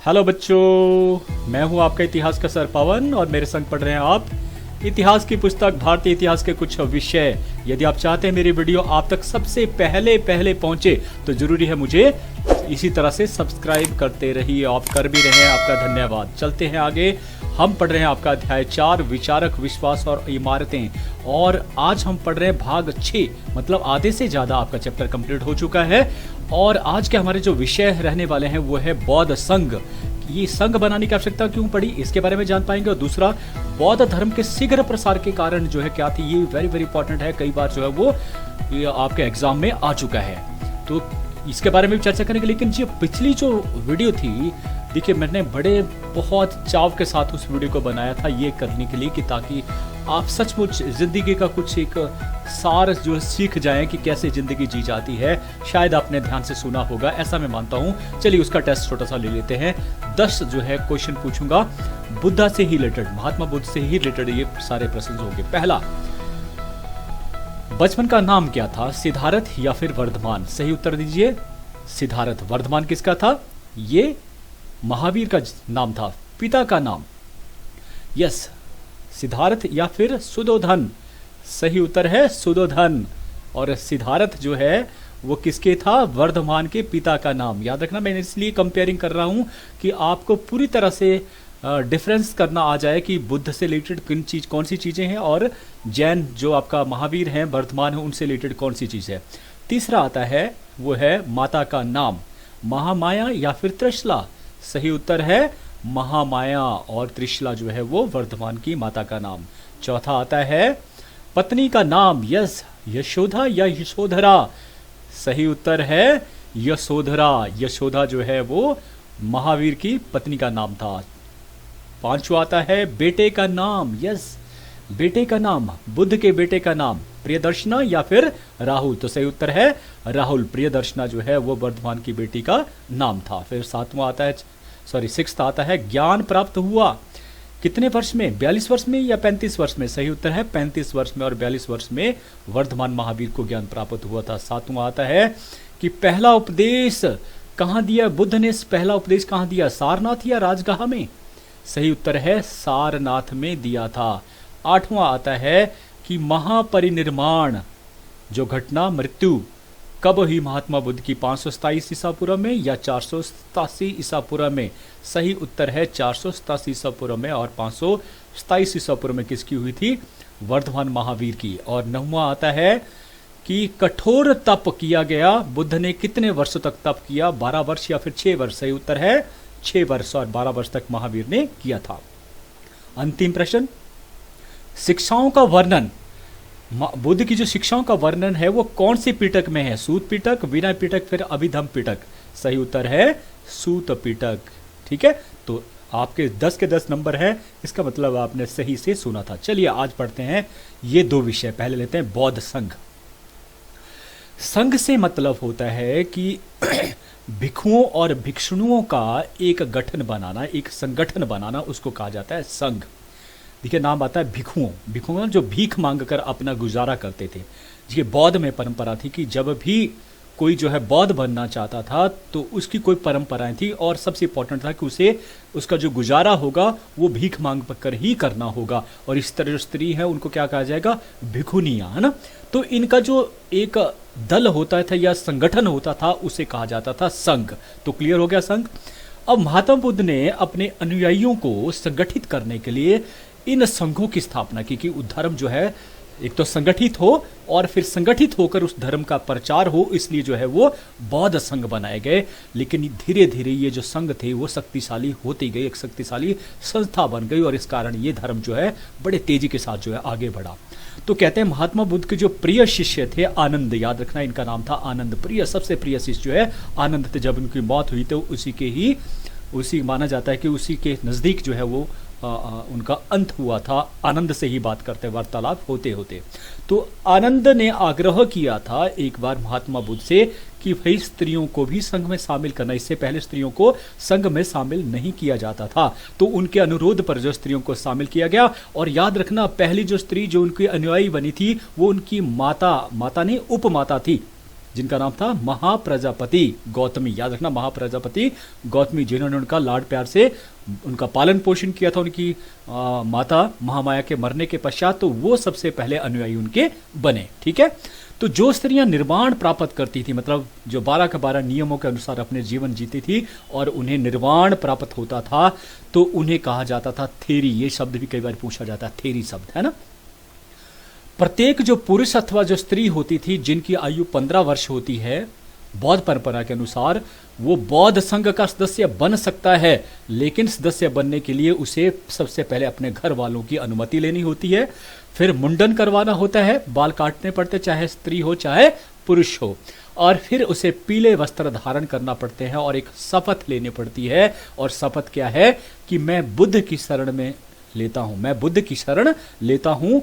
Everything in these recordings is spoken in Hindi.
हेलो बच्चों, मैं हूं आपका इतिहास का सर पवन और मेरे संग पढ़ रहे हैं आप इतिहास की पुस्तक भारतीय इतिहास के कुछ विषय। यदि आप चाहते हैं मेरी वीडियो आप तक सबसे पहले पहुंचे तो जरूरी है मुझे इसी तरह से सब्सक्राइब करते रहिए। आप कर भी रहे हैं, आपका धन्यवाद। चलते हैं आगे। हम पढ़ रहे हैं आपका अध्याय 4 विचारक, विश्वास और इमारतें, और आज हम पढ़ रहे हैं भाग 6, मतलब आधे से ज्यादा आपका चैप्टर कंप्लीट हो चुका है। और आज के हमारे जो विषय रहने वाले हैं वो है बौद्ध संघ। ये संघ बनाने की आवश्यकता क्यों पड़ी इसके बारे में जान पाएंगे। और दूसरा, बौद्ध धर्म के शीघ्र प्रसार के कारण जो है क्या थी, ये वेरी इंपॉर्टेंट है। कई बार जो है वो आपके एग्जाम में आ चुका है, तो इसके बारे में भी चर्चा करेंगे। लेकिन जो पिछली जो वीडियो थी, देखिए मैंने बहुत चाव के साथ उस वीडियो को बनाया था ये करने के लिए कि ताकि आप सचमुच जिंदगी का कुछ एक सार जो सीख जाएं कि कैसे जिंदगी जी जाती है। शायद आपने ध्यान से सुना होगा, ऐसा मैं मानता हूं। चलिए उसका टेस्ट छोटा सा ले लेते हैं। 10 जो है क्वेश्चन पूछूंगा बुद्धा से ही रिलेटेड, महात्मा बुद्ध से ही रिलेटेड ये सारे प्रश्न होंगे। पहला, बचपन का नाम क्या था, सिद्धार्थ या फिर वर्धमान? सही उत्तर दीजिए। सिद्धार्थ। वर्धमान किसका था? ये महावीर का नाम था, पिता का नाम। यस, सिद्धार्थ या फिर सुदोधन? सही उत्तर है सुदोधन। और सिद्धार्थ जो है वो किसके था? वर्धमान के पिता का नाम। याद रखना, मैं इसलिए कंपेयरिंग कर रहा हूं कि आपको पूरी तरह से डिफरेंस करना आ जाए कि बुद्ध से रिलेटेड कौन सी चीजें हैं और जैन जो आपका महावीर हैं, वर्धमान है, उनसे रिलेटेड कौन सी चीज है। तीसरा आता है वो है माता का नाम, महामाया या फिर त्रिशला? सही उत्तर है महामाया, और त्रिशला जो है वो वर्धमान की माता का नाम। चौथा आता है पत्नी का नाम। यस, यशोदा या यशोधरा? सही उत्तर है यशोधरा। यशोदा जो है वो महावीर की पत्नी का नाम था। पांचवा आता है बेटे का नाम। यस, बेटे का नाम, बुद्ध के बेटे का नाम, प्रियदर्शना या फिर राहुल? तो सही उत्तर है राहुल। प्रियदर्शना जो है वो वर्धमान की बेटी का नाम था। फिर सातवां आता है, सिक्स्थ आता है ज्ञान प्राप्त हुआ कितने वर्ष में? 42 वर्ष में या 35 वर्ष में? सही उत्तर है 35 वर्ष में, और 42 वर्ष में वर्धमान महावीर को ज्ञान प्राप्त हुआ था। सातवां आता है कि पहला उपदेश कहां दिया बुद्ध ने? पहला उपदेश कहां दिया, सारनाथ या राजगाह में? सही उत्तर है सारनाथ में दिया था। आठवां आता है कि महापरिनिर्वाण जो घटना, मृत्यु, कब हुई महात्मा बुद्ध की? 527 ईसा पूर्व में या 487 ईसा पूर्व में? सही उत्तर है 487 ईसा पूर्व में, और 527 ईसा पूर्व में किसकी हुई थी? वर्धमान महावीर की। और 9वां आता है कि कठोर तप किया गया, बुद्ध ने कितने वर्षों तक तप किया? 12 वर्ष या फिर 6 वर्ष? सही उत्तर है 6 वर्ष, और 12 वर्ष तक महावीर ने किया था। अंतिम प्रश्न, शिक्षाओं का वर्णन, बुद्ध की जो शिक्षाओं का वर्णन है वो कौन से पिटक में है? सूत पिटक, विनय पिटक, फिर अभिधम पिटक? सही उत्तर है सूत पिटक। ठीक है, तो आपके 10 के 10 नंबर है, इसका मतलब आपने सही से सुना था। चलिए आज पढ़ते हैं ये 2 विषय। पहले लेते हैं बौद्ध संघ। संघ से मतलब होता है कि भिक्षुओं और भिक्षुणियों का एक गठन बनाना, एक संगठन बनाना, उसको कहा जाता है संघ। देखिए नाम आता है भिक्षुओं। भिक्षुओं जो भीख मांगकर अपना गुजारा करते थे। देखिए बौद्ध में परंपरा थी कि जब भी कोई जो है बौद्ध बनना चाहता था तो उसकी कोई परंपराएं थी, और सबसे इंपॉर्टेंट था कि उसे उसका जो गुजारा होगा वो भीख मांग कर ही करना होगा। और इस तरह जो स्त्री है उनको क्या कहा जाएगा? भिक्षुनियां, है ना। तो इनका जो एक दल होता था या संगठन होता था उसे कहा जाता था संघ। तो क्लियर हो गया संघ। अब महात्मा बुद्ध ने अपने अनुयायियों को संगठित करने के लिए इन संघों की स्थापना की कि धर्म जो है एक तो संगठित हो और फिर संगठित होकर उस धर्म का प्रचार हो, इसलिए जो है वो बौद्ध संघ बनाए गए। लेकिन धीरे धीरे ये जो संघ थे वो शक्तिशाली होती गई, एक शक्तिशाली संस्था बन गई, और इस कारण ये धर्म जो है बड़े तेजी के साथ जो है आगे बढ़ा। तो कहते हैं महात्मा बुद्ध के जो प्रिय शिष्य थे आनंद, याद रखना इनका नाम था आनंद। प्रिय, सबसे प्रिय शिष्य जो है आनंद थे। जब उनकी मौत हुई तो उसी माना जाता है कि उसी के नजदीक जो है वो उनका अंत हुआ था। आनंद से ही बात करते वार्तालाप होते होते तो आनंद ने आग्रह किया था एक बार महात्मा बुद्ध से कि भाई स्त्रियों को भी संघ में शामिल करना। इससे पहले स्त्रियों को संघ में शामिल नहीं किया जाता था, तो उनके अनुरोध पर जो स्त्रियों को शामिल किया गया। और याद रखना पहली जो स्त्री जो उनकी अनुयायी बनी थी वो उनकी माता नहीं उपमाता थी। जिनका नाम था महाप्रजापति गौतमी। याद रखना, महाप्रजापति गौतमी, जिन्होंने उनका लाड प्यार से उनका पालन पोषण किया था उनकी माता महामाया के मरने के पश्चात, तो वो सबसे पहले अनुयायी उनके बने। ठीक है, तो जो स्त्रियां निर्वाण प्राप्त करती थी, मतलब जो 12 के 12 नियमों के अनुसार अपने जीवन जीती थी और उन्हें निर्वाण प्राप्त होता था, तो उन्हें कहा जाता था थेरी। ये शब्द भी कई बार पूछा जाता है, थेरी शब्द है ना। प्रत्येक जो पुरुष अथवा जो स्त्री होती थी जिनकी आयु 15 वर्ष होती है, बौद्ध परंपरा के अनुसार वो बौद्ध संघ का सदस्य बन सकता है, लेकिन सदस्य बनने के लिए उसे सबसे पहले अपने घर वालों की अनुमति लेनी होती है, फिर मुंडन करवाना होता है, बाल काटने पड़ते, चाहे स्त्री हो चाहे पुरुष हो, और फिर उसे पीले वस्त्र धारण करना पड़ते हैं और एक शपथ लेनी पड़ती है। और शपथ क्या है कि मैं बुद्ध की शरण में लेता हूं, मैं बुद्ध की शरण लेता हूं,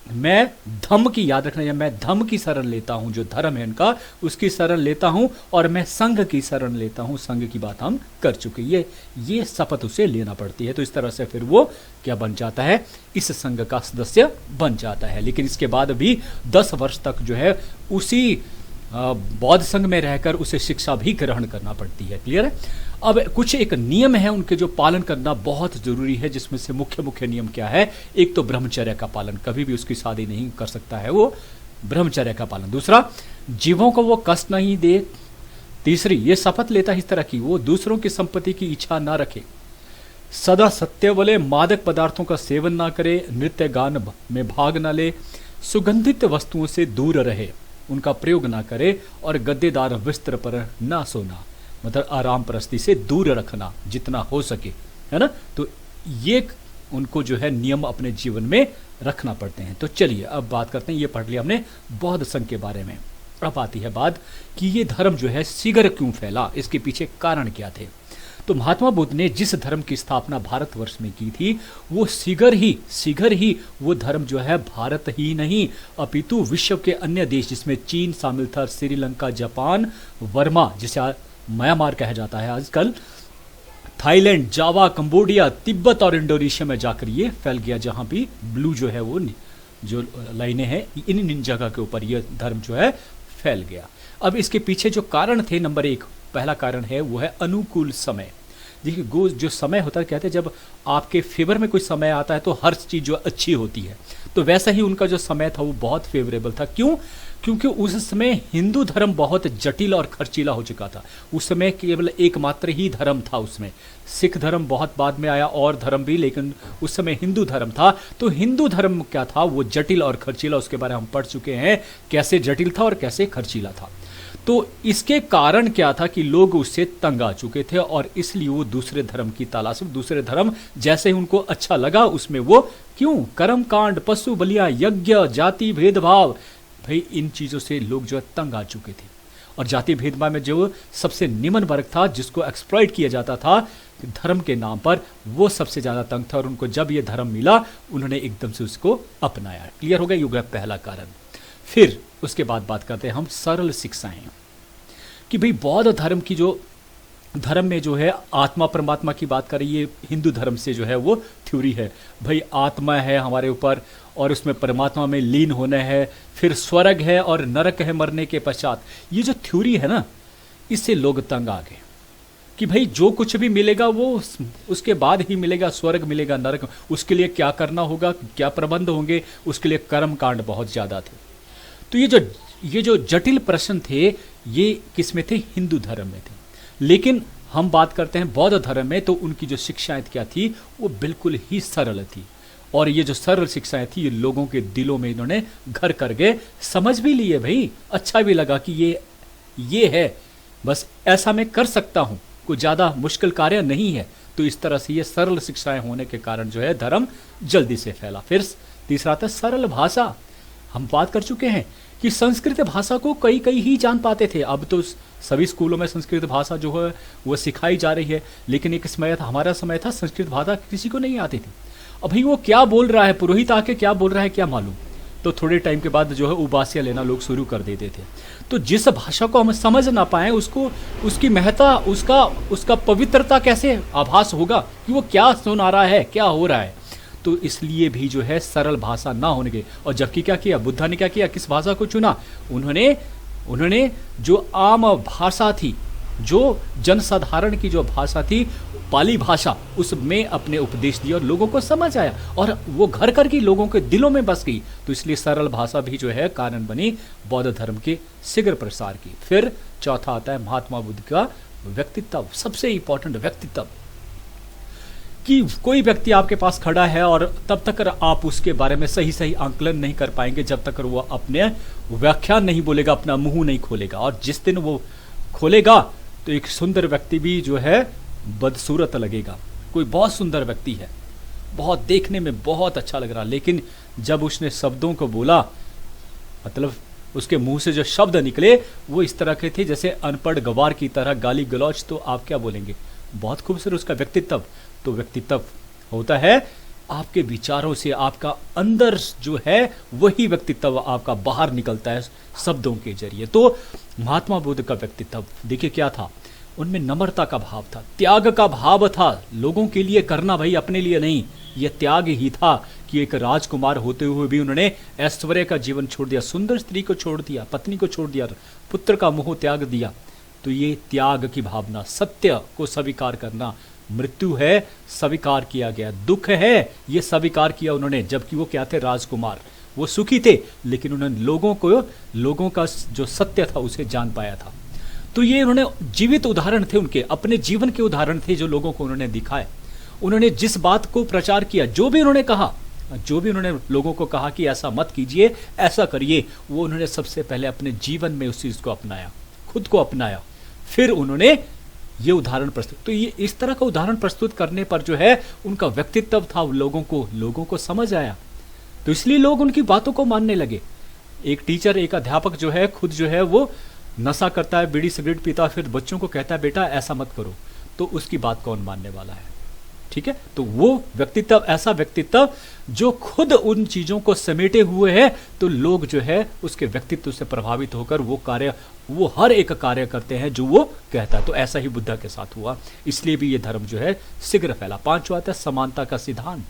मैं धम्म की, याद रखना, या मैं धम्म की शरण लेता हूं, जो धर्म है इनका उसकी शरण लेता हूं, और मैं संघ की शरण लेता हूं। संघ की बात हम कर चुके, ये शपथ उसे लेना पड़ती है। तो इस तरह से फिर वो क्या बन जाता है, इस संघ का सदस्य बन जाता है। लेकिन इसके बाद भी 10 वर्ष तक जो है उसी बौद्ध संघ में रहकर उसे शिक्षा भी ग्रहण करना पड़ती है। क्लियर है। अब कुछ एक नियम है उनके जो पालन करना बहुत जरूरी है, जिसमें से मुख्य नियम क्या है। एक तो ब्रह्मचर्य का पालन, कभी भी उसकी शादी नहीं कर सकता है वो, ब्रह्मचर्य का पालन। दूसरा, जीवों को वो कष्ट नहीं दे। तीसरी, ये शपथ लेता है इस तरह की, वो दूसरों की संपत्ति की इच्छा ना रखे, सदा सत्य बोले, मादक पदार्थों का सेवन ना करे, नृत्य गान में भाग ना ले, सुगंधित वस्तुओं से दूर रहे, उनका प्रयोग ना करे, और गद्देदार वस्त्र पर ना सोना, मतलब आराम परस्ती से दूर रखना जितना हो सके, है ना। तो ये उनको जो है नियम अपने जीवन में रखना पड़ते हैं। तो चलिए अब बात करते हैं, ये पढ़ लिया हमने बौद्ध संघ के बारे में। अब आती है बात कि ये धर्म जो है शीघ्र क्यों फैला, इसके पीछे कारण क्या थे। तो महात्मा बुद्ध ने जिस धर्म की स्थापना भारतवर्ष में की थी, वो शीघ्र ही वो धर्म जो है भारत ही नहीं अपितु विश्व के अन्य देश, जिसमें चीन शामिल था, श्रीलंका, जापान, वर्मा जिसे म्यांमार कहा जाता है आजकल, थाईलैंड, जावा, कंबोडिया, तिब्बत और इंडोनेशिया में जाकर ये फैल गया। जहां भी ब्लू जो है वो जो लाइनें हैं, इन जगह के ऊपर ये धर्म जो है फैल गया। अब इसके पीछे जो कारण थे, नंबर 1 पहला कारण है वो है अनुकूल समय। देखिए जो समय होता है, कहते हैं जब आपके फेवर में कोई समय आता है तो हर चीज जो अच्छी होती है, तो वैसा ही उनका जो समय था वो बहुत फेवरेबल था। क्यों? क्योंकि उस समय हिंदू धर्म बहुत जटिल और खर्चीला हो चुका था। उस समय केवल एकमात्र ही धर्म था, उसमें सिख धर्म बहुत बाद में आया और धर्म भी, लेकिन उस समय हिंदू धर्म था। तो हिंदू धर्म क्या था, वो जटिल और खर्चीला, उसके बारे में हम पढ़ चुके हैं कैसे जटिल था और कैसे खर्चीला था। तो इसके कारण क्या था कि लोग उससे तंग आ चुके थे और इसलिए वो दूसरे धर्म की तलाश में, दूसरे धर्म जैसे ही उनको अच्छा लगा उसमें वो क्यों कर्म कांड, पशु बलियां, यज्ञ, जाति भेदभाव, भाई इन चीजों से लोग जो है तंग आ चुके थे। और जाति भेदभाव में जो सबसे निम्न वर्ग था जिसको एक्सप्लॉइट किया जाता था धर्म के नाम पर, वो सबसे ज्यादा तंग था। और उनको जब ये धर्म मिला उन्होंने एकदम से उसको अपनाया। क्लियर हो गया, ये होगा पहला कारण। फिर उसके बाद बात करते हैं हम सरल शिक्षाएं, कि भाई बौद्ध धर्म की जो धर्म में जो है आत्मा परमात्मा की बात करें, ये हिंदू धर्म से जो है वो थ्योरी है। भाई आत्मा है हमारे ऊपर और उसमें परमात्मा में लीन होना है, फिर स्वर्ग है और नरक है मरने के पश्चात। ये जो थ्योरी है ना, इससे लोग तंग आ गए कि भाई जो कुछ भी मिलेगा वो उसके बाद ही मिलेगा, स्वर्ग मिलेगा, नरक, उसके लिए क्या करना होगा, क्या प्रबंध होंगे, उसके लिए कर्म कांड बहुत ज्यादा थे। तो ये जो जटिल प्रश्न थे ये किसमें थे, हिंदू धर्म में थे। लेकिन हम बात करते हैं बौद्ध धर्म में, तो उनकी जो शिक्षाएं क्या थी वो बिल्कुल ही सरल थी। और ये जो सरल शिक्षाएं थी ये लोगों के दिलों में इन्होंने घर कर गए, समझ भी लिए, भाई अच्छा भी लगा कि ये है, बस ऐसा मैं कर सकता हूं, कोई ज्यादा मुश्किल कार्य नहीं है। तो इस तरह से ये सरल शिक्षाएं होने के कारण जो है धर्म जल्दी से फैला। फिर तीसरा था सरल भाषा। हम बात कर चुके हैं कि संस्कृत भाषा को कई ही जान पाते थे। अब तो सभी स्कूलों में संस्कृत भाषा जो है वो सिखाई जा रही है, लेकिन एक समय था, हमारा समय था, संस्कृत भाषा किसी को नहीं आती थी। अभी वो क्या बोल रहा है, पुरोहित आके क्या बोल रहा है क्या मालूम। तो थोड़े टाइम के बाद जो है उबासियां लेना लोग शुरू कर देते थे। तो जिस भाषा को हम समझ ना पाए उसको, उसकी महत्ता, उसका पवित्रता कैसे आभास होगा कि वो क्या सुना रहा है, क्या हो रहा है। तो इसलिए भी जो है सरल भाषा ना होने के, और जबकि क्या किया बुद्धा ने, क्या किया, किस भाषा को चुना, उन्होंने उन्होंने जो आम भाषा थी, जो जनसाधारण की जो भाषा थी, पाली भाषा, उसमें अपने उपदेश दिए और लोगों को समझ आया और वो घर घर की लोगों के दिलों में बस गई। तो इसलिए सरल भाषा भी जो है कारण बनी बौद्ध धर्म के शीघ्र प्रसार की। फिर चौथा आता है महात्मा बुद्ध का व्यक्तित्व, सबसे इंपॉर्टेंट व्यक्तित्व, कि कोई व्यक्ति आपके पास खड़ा है और तब तक आप उसके बारे में सही सही आंकलन नहीं कर पाएंगे जब तक वो अपने व्याख्यान नहीं बोलेगा, अपना मुंह नहीं खोलेगा। और जिस दिन वो खोलेगा तो एक सुंदर व्यक्ति भी जो है बदसूरत लगेगा। कोई बहुत सुंदर व्यक्ति है, बहुत देखने में बहुत अच्छा लग रहा, लेकिन जब उसने शब्दों को बोला, मतलब उसके मुंह से जो शब्द निकले वो इस तरह के थे जैसे अनपढ़ गवार की तरह गाली गलौज, तो आप क्या बोलेंगे? बहुत खूबसूरत उसका व्यक्तित्व। तो व्यक्तित्व होता है आपके विचारों से, आपका अंदर जो है वही व्यक्तित्व आपका बाहर निकलता है शब्दों के जरिए। तो महात्मा बुद्ध का व्यक्तित्व देखिए क्या था, उनमें नम्रता का भाव था, त्याग का भाव था, लोगों के लिए करना, भाई अपने लिए नहीं। यह त्याग ही था कि एक राजकुमार होते हुए भी उन्होंने ऐश्वर्य का जीवन छोड़ दिया, सुंदर स्त्री को छोड़ दिया, पत्नी को छोड़ दिया, पुत्र का मोह त्याग दिया। तो ये त्याग की भावना, सत्य को स्वीकार करना, मृत्यु है स्वीकार किया गया, दुख है ये स्वीकार किया उन्होंने। जबकि वो क्या थे? राजकुमार, वो सुखी थे, लेकिन उन्होंने लोगों का जो सत्य था उसे जान पाया था। तो ये उन्होंने जीवित उदाहरण थे, उनके अपने जीवन के उदाहरण थे जो लोगों को उन्होंने दिखाए। उन्होंने जिस बात को प्रचार किया, जो भी उन्होंने कहा, जो भी उन्होंने लोगों को कहा कि ऐसा मत कीजिए, ऐसा करिए, वो उन्होंने सबसे पहले अपने जीवन में उस चीज को अपनाया, खुद को अपनाया, फिर उन्होंने ये उदाहरण प्रस्तुत। तो ये इस तरह का उदाहरण प्रस्तुत करने पर जो है उनका व्यक्तित्व था, लोगों को समझ आया, तो इसलिए लोग उनकी बातों को मानने लगे। एक टीचर, एक अध्यापक जो है खुद जो है वो नशा करता है, बीड़ी सिगरेट पीता है, फिर बच्चों को कहता है बेटा ऐसा मत करो, तो उसकी बात कौन मानने वाला है? ठीक है, तो वो व्यक्तित्व, ऐसा व्यक्तित्व जो खुद उन चीजों को समेटे हुए है, तो लोग जो है उसके व्यक्तित्व से प्रभावित होकर वो हर एक कार्य करते हैं जो वो कहता है। तो ऐसा ही बुद्धा के साथ हुआ, इसलिए भी ये धर्म जो है शीघ्र फैला। पांचवा आता है समानता का सिद्धांत,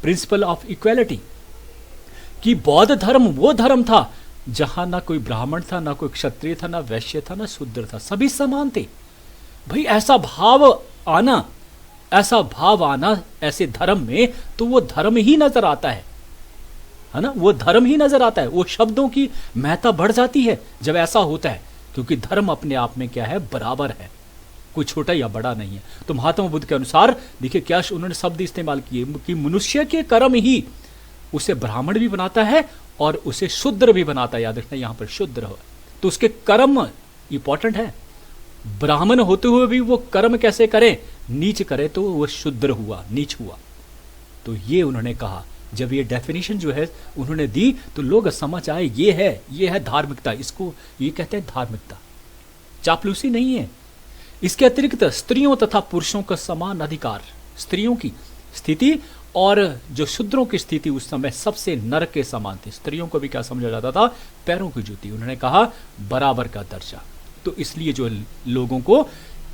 प्रिंसिपल ऑफ इक्वालिटी, कि बौद्ध धर्म वो धर्म था जहां ना कोई ब्राह्मण था, ना कोई क्षत्रिय था, ना वैश्य था, ना शूद्र था, सभी समान थे। भाई ऐसा भाव आना ऐसे धर्म में, तो वो धर्म ही नजर आता है ना, वो धर्म ही नजर आता है। वो शब्दों की महत्ता बढ़ जाती है जब ऐसा होता है, क्योंकि धर्म अपने आप में क्या है? बराबर है, कोई छोटा या बड़ा नहीं है। तो महात्मा बुद्ध के अनुसार देखिए क्या उन्होंने शब्द इस्तेमाल किए कि मनुष्य के कर्म ही उसे ब्राह्मण भी बनाता है और उसे शूद्र भी बनाता है। याद रखना यहां पर शूद्र हो, तो उसके कर्म इंपॉर्टेंट है। ब्राह्मण होते हुए भी वो कर्म कैसे करे? नीच करे तो वो शूद्र हुआ, नीच हुआ। तो ये उन्होंने कहा, जब ये डेफिनेशन जो है उन्होंने दी तो लोग समझ आए, ये है धार्मिकता, इसको ये कहते हैं धार्मिकता, चापलूसी नहीं है। इसके अतिरिक्त स्त्रियों तथा पुरुषों का समान अधिकार, स्त्रियों की स्थिति और जो शूद्रों की स्थिति उस समय सबसे नरक के समान थी। स्त्रियों को भी क्या समझा जाता था? पैरों की जूती। उन्होंने कहा बराबर का दर्जा। तो इसलिए जो लोगों को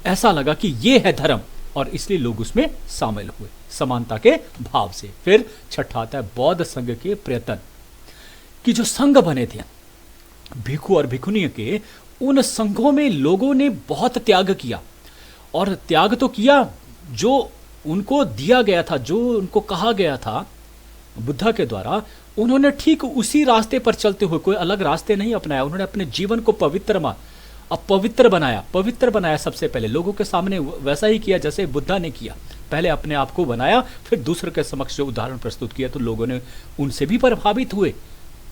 ऐसा लगा कि ये है धर्म, और इसलिए लोग उसमें शामिल हुए समानता के भाव से। फिर छठा आता है बौद्ध संघ के प्रयत्न, कि जो संघ बने थे भिक्षु और भिक्षुणी के, उन संघों में लोगों ने बहुत त्याग किया। और त्याग तो किया, जो उनको दिया गया था, जो उनको कहा गया था बुद्धा के द्वारा, उन्होंने ठीक उसी रास्ते पर चलते हुए, कोई अलग रास्ते नहीं अपनाया। उन्होंने अपने जीवन को पवित्र बनाया। सबसे पहले लोगों के सामने वैसा ही किया जैसे बुद्धा ने किया। पहले अपने आप को बनाया, फिर दूसरे के समक्ष जो उदाहरण प्रस्तुत किया, तो लोगों ने उनसे भी प्रभावित हुए,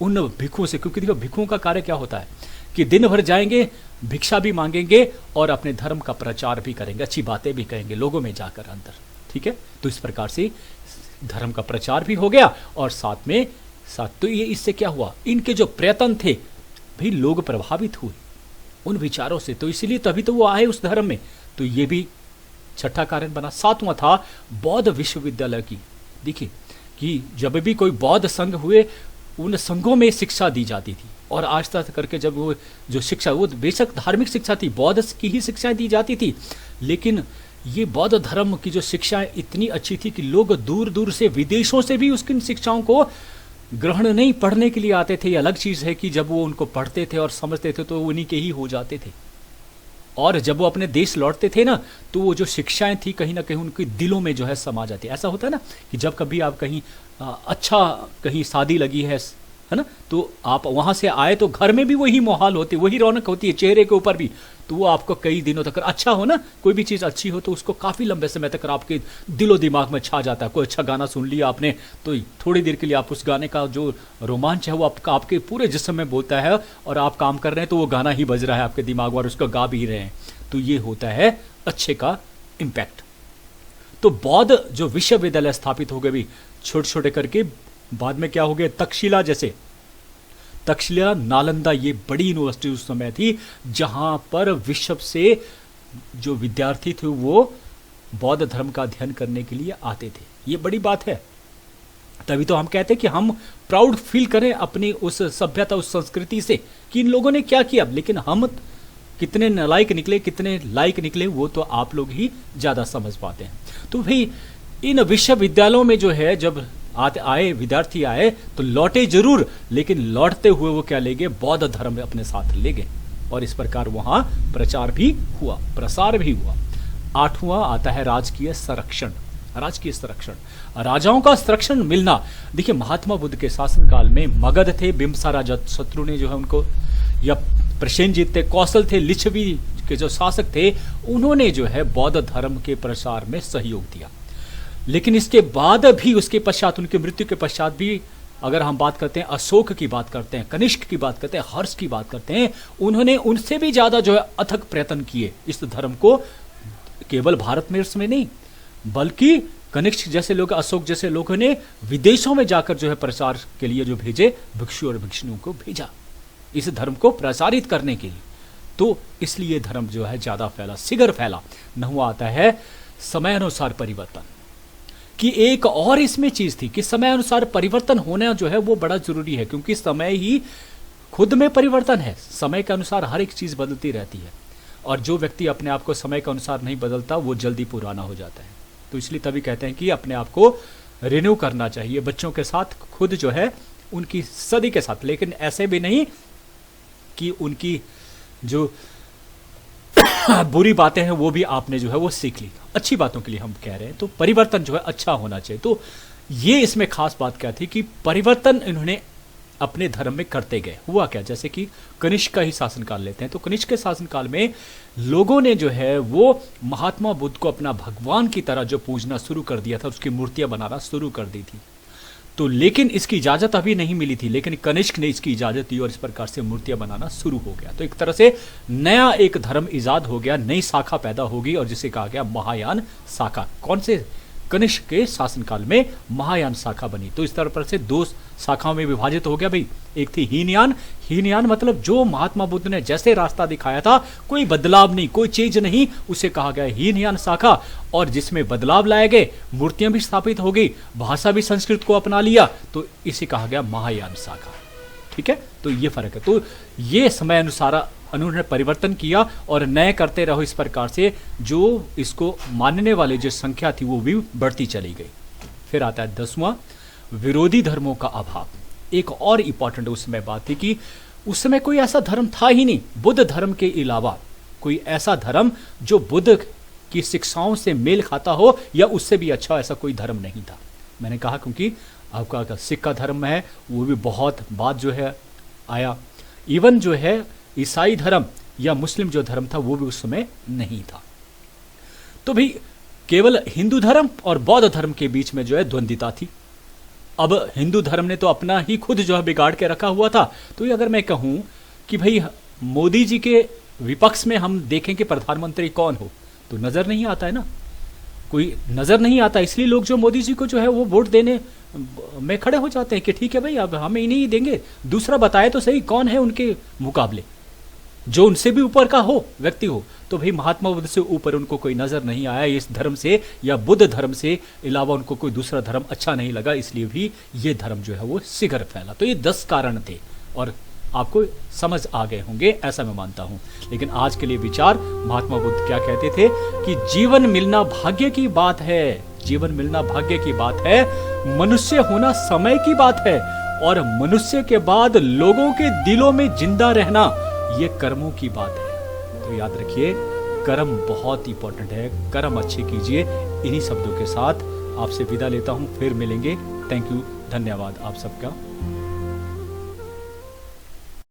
उन भिक्षुओं से। क्योंकि देखो भिक्षुओं का कार्य क्या होता है कि दिन भर जाएंगे, भिक्षा भी मांगेंगे और अपने धर्म का प्रचार भी करेंगे, अच्छी बातें भी कहेंगे लोगों में जाकर अंदर। ठीक है, तो इस प्रकार से धर्म का प्रचार भी हो गया और साथ तो ये इससे क्या हुआ, इनके जो प्रयत्न थे भी लोग प्रभावित हुए उन विचारों से, तो इसीलिए तभी तो वो आए उस धर्म में। तो ये भी छठा कारण बना। सातवां था बौद्ध विश्वविद्यालय की। देखिए कि जब भी कोई बौद्ध संघ हुए, उन संघों में शिक्षा दी जाती थी, और आज तक करके जब वो जो शिक्षा, वो बेशक धार्मिक शिक्षा थी, बौद्ध की ही शिक्षाएं दी जाती थी, लेकिन ये बौद्ध धर्म की जो शिक्षाएं इतनी अच्छी थी कि लोग दूर दूर से, विदेशों से भी उसकी शिक्षाओं को ग्रहण नहीं पढ़ने के लिए आते थे, ये अलग चीज है कि जब वो उनको पढ़ते थे और समझते थे तो उन्हीं के ही हो जाते थे। और जब वो अपने देश लौटते थे ना, तो वो जो शिक्षाएं थी कहीं ना कहीं उनके दिलों में जो है समा जाती। ऐसा होता है ना कि जब कभी आप कहीं अच्छा कहीं शादी लगी है ना, तो आप वहां से आए तो घर में भी वही माहौल होती, वही रौनक होती है, चेहरे के ऊपर भी। तो वो आपको कई दिनों तक अच्छा हो ना, कोई भी चीज़ अच्छी हो तो उसको काफ़ी लंबे समय तक आपके दिलो दिमाग में छा जाता है। कोई अच्छा गाना सुन लिया आपने तो थोड़ी देर के लिए आप उस गाने का जो रोमांच है वो आपके पूरे जिस्म में बोलता है, और आप काम कर रहे हैं तो वो गाना ही बज रहा है आपके दिमाग में और उसको गा भी रहे हैं। तो ये होता है अच्छे का इम्पैक्ट। तो बौद्ध जो विश्वविद्यालय स्थापित हो गए भी छोटे छोटे करके, बाद में क्या हो गया, तक्षशिला जैसे, तक्षशिला, नालंदा, ये बड़ी यूनिवर्सिटी उस समय थी जहां पर विश्व से जो विद्यार्थी थे वो बौद्ध धर्म का अध्ययन करने के लिए आते थे। ये बड़ी बात है। तभी तो हम कहते हैं कि हम प्राउड फील करें अपनी उस सभ्यता, उस संस्कृति से कि इन लोगों ने क्या किया। लेकिन हम कितने नालायक निकले, कितने लायक निकले, वो तो आप लोग ही ज्यादा समझ पाते हैं। तो भाई इन विश्वविद्यालयों में जो है जब आए विद्यार्थी आए तो लौटे जरूर, लेकिन लौटते हुए वो क्या ले गए, बौद्ध धर्म अपने साथ ले गए, और इस प्रकार वहां प्रचार भी हुआ, प्रसार भी हुआ। 8वां आता है राजकीय संरक्षण। राजकीय संरक्षण, राजाओं का संरक्षण मिलना। देखिए महात्मा बुद्ध के शासनकाल में मगध थे, बिम्बसार राजा शत्रु ने जो है उनको, या प्रसेनजीत थे, कौशल थे, लिच्छवी के जो शासक थे, उन्होंने जो है बौद्ध धर्म के प्रसार में सहयोग दिया। लेकिन इसके बाद भी, उसके पश्चात, उनकी मृत्यु के पश्चात भी, अगर हम बात करते हैं अशोक की बात करते हैं, कनिष्क की बात करते हैं, हर्ष की बात करते हैं, उन्होंने उनसे भी ज्यादा जो है अथक प्रयत्न किए इस धर्म को केवल भारत में नहीं, बल्कि कनिष्क जैसे लोग, अशोक जैसे लोगों ने विदेशों में जाकर जो है प्रचार के लिए जो भेजे, भिक्षु और भिक्षुओं को भेजा इस धर्म को प्रसारित करने के लिए। तो इसलिए धर्म जो है ज्यादा फैला, शीघ्र फैला। 9वां आता है समय अनुसार परिवर्तन, कि एक और इसमें चीज थी कि समय अनुसार परिवर्तन होना जो है वो बड़ा जरूरी है, क्योंकि समय ही खुद में परिवर्तन है। समय के अनुसार हर एक चीज बदलती रहती है, और जो व्यक्ति अपने आप को समय के अनुसार नहीं बदलता वो जल्दी पुराना हो जाता है। तो इसलिए तभी कहते हैं कि अपने आप को रिन्यू करना चाहिए, बच्चों के साथ, खुद जो है उनकी सदी के साथ, लेकिन ऐसे भी नहीं कि उनकी जो बुरी बातें हैं वो भी आपने जो है वो सीख ली, अच्छी बातों के लिए हम कह रहे हैं। तो परिवर्तन जो है अच्छा होना चाहिए। तो ये इसमें खास बात क्या थी कि परिवर्तन इन्होंने अपने धर्म में करते गए। हुआ क्या, जैसे कि कनिष्क का ही शासनकाल लेते हैं, तो कनिष्क के शासनकाल में लोगों ने जो है वो महात्मा बुद्ध को अपना भगवान की तरह जो पूजना शुरू कर दिया था, उसकी मूर्तियां बनाना शुरू कर दी थी। तो लेकिन इसकी इजाजत अभी नहीं मिली थी, लेकिन कनिष्क ने इसकी इजाजत दी और इस प्रकार से मूर्तियां बनाना शुरू हो गया। तो एक तरह से नया एक धर्म इजाद हो गया, नई शाखा पैदा होगी, और जिसे कहा गया महायान शाखा। कौन से, कनिष्क के शासनकाल में महायान शाखा बनी। तो इस तरह से 2 शाखाओं में विभाजित हो गया भाई। एक थी हीनयान, हीनयान मतलब जो महात्मा बुद्ध ने जैसे रास्ता दिखाया था, कोई बदलाव नहीं, कोई चीज नहीं, उसे कहा गया हीनयान शाखा। और जिसमें बदलाव लाए गए, मूर्तियां भी स्थापित हो गई, भाषा भी संस्कृत को अपना लिया, तो इसे कहा गया महायान शाखा। ठीक है, तो ये फर्क है। तो ये समय अनुसार उन्होंने परिवर्तन किया और नए करते रहो, इस प्रकार से जो इसको मानने वाले जो संख्या थी वो भी बढ़ती चली गई। फिर आता है 10वां, विरोधी धर्मों का अभाव। एक और इंपॉर्टेंट उस समय बात थी कि उस समय कोई ऐसा धर्म था ही नहीं, बुद्ध धर्म के अलावा कोई ऐसा धर्म जो बुद्ध की शिक्षाओं से मेल खाता हो या उससे भी अच्छा, ऐसा कोई धर्म नहीं था। मैंने कहा क्योंकि आपका सिख का धर्म है वो भी बहुत बाद जो है आया, इवन जो है ईसाई धर्म या मुस्लिम जो धर्म था वो भी उस समय नहीं था। तो भी केवल हिंदू धर्म और बौद्ध धर्म के बीच में जो है द्वंद्विता थी। अब हिंदू धर्म ने तो अपना ही खुद जो है बिगाड़ के रखा हुआ था। तो अगर मैं कहूं कि भाई मोदी जी के विपक्ष में हम देखें कि प्रधानमंत्री कौन हो, तो नजर नहीं आता है ना, कोई नजर नहीं आता। इसलिए लोग जो मोदी जी को जो है वो वोट देने में खड़े हो जाते हैं कि ठीक है भाई अब हम इन्हीं ही देंगे, दूसरा बताए तो सही कौन है उनके मुकाबले, जो उनसे भी ऊपर का हो, व्यक्ति हो। तो भाई महात्मा बुद्ध से ऊपर उनको कोई नजर नहीं आया इस धर्म से, या बुद्ध धर्म से अलावा उनको कोई दूसरा धर्म अच्छा नहीं लगा, इसलिए भी ये धर्म जो है वो शीघ्र फैला। तो ये 10 कारण थे और आपको समझ आ गए होंगे ऐसा मैं मानता हूं। लेकिन आज के लिए विचार, महात्मा बुद्ध क्या कहते थे कि जीवन मिलना भाग्य की बात है, जीवन मिलना भाग्य की बात है, मनुष्य होना समय की बात है, और मनुष्य के बाद लोगों के दिलों में जिंदा रहना, यह कर्मों की बात है। तो याद रखिए, कर्म बहुत इंपॉर्टेंट है, कर्म अच्छे कीजिए। इन्हीं शब्दों के साथ आपसे विदा लेता हूं, फिर मिलेंगे। थैंक यू, धन्यवाद आप सबका।